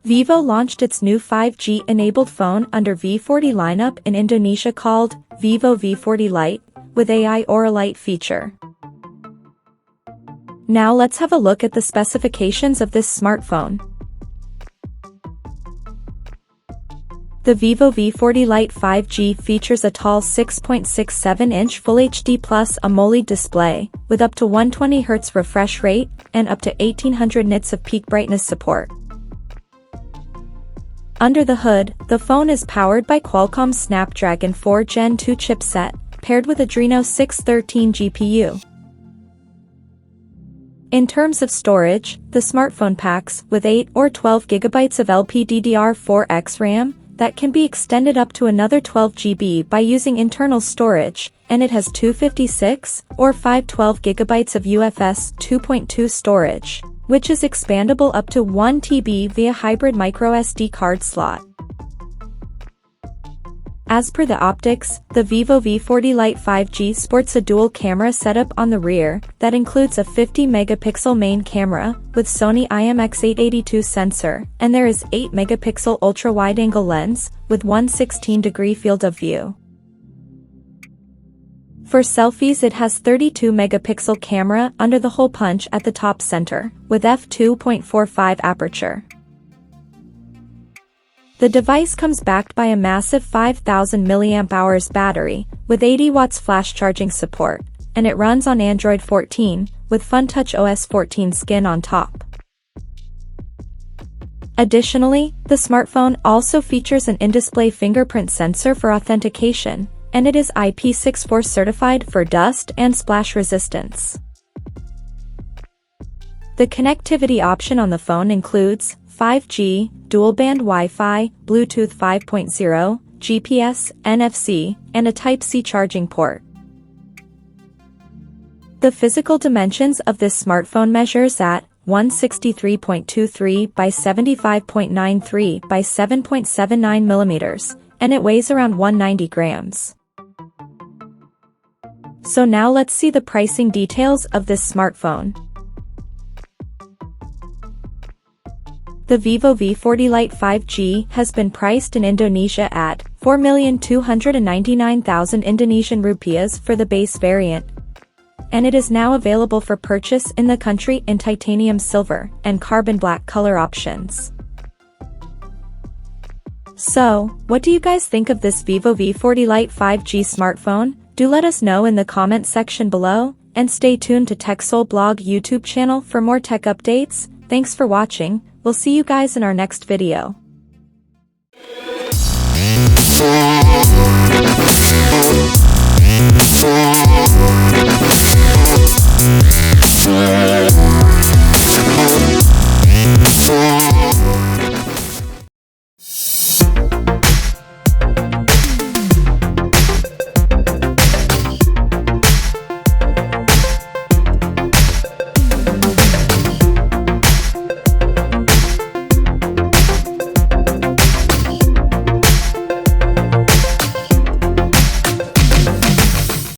Vivo launched its new 5G-enabled phone under V40 lineup in Indonesia called Vivo V40 Lite, with AI Aura Lite feature. Now let's have a look at the specifications of this smartphone. The Vivo V40 Lite 5G features a tall 6.67-inch Full HD Plus AMOLED display, with up to 120Hz refresh rate, and up to 1800 nits of peak brightness support. Under the hood, the phone is powered by Qualcomm's Snapdragon 4 Gen 2 chipset, paired with Adreno 613 GPU. In terms of storage, the smartphone packs with 8 or 12 GB of LPDDR4X RAM, that can be extended up to another 12 GB by using internal storage, and it has 256 or 512 GB of UFS 2.2 storage, which is expandable up to 1 TB via hybrid microSD card slot. As per the optics, the Vivo V40 Lite 5G sports a dual camera setup on the rear that includes a 50-megapixel main camera with Sony IMX882 sensor, and there is 8-megapixel ultra-wide-angle lens with 116-degree field of view. For selfies, it has 32-megapixel camera under the hole punch at the top center, with f2.45 aperture. The device comes backed by a massive 5000 mAh battery, with 80 watts flash charging support, and it runs on Android 14, with FunTouch OS 14 skin on top. Additionally, the smartphone also features an in-display fingerprint sensor for authentication, and it is IP64 certified for dust and splash resistance. The connectivity option on the phone includes 5G, dual-band Wi-Fi, Bluetooth 5.0, GPS, NFC, and a Type-C charging port. The physical dimensions of this smartphone measures at 163.23 by 75.93 by 7.79 millimeters, and it weighs around 190 grams. So now let's see the pricing details of this smartphone. The Vivo V40 Lite 5G has been priced in Indonesia at 4,299,000 Indonesian rupiahs for the base variant, and it is now available for purchase in the country in titanium silver and carbon black color options. So, what do you guys think of this Vivo V40 Lite 5G smartphone? Do let us know in the comment section below, and stay tuned to TechSole Blog YouTube channel for more tech updates. Thanks for watching. We'll see you guys in our next video.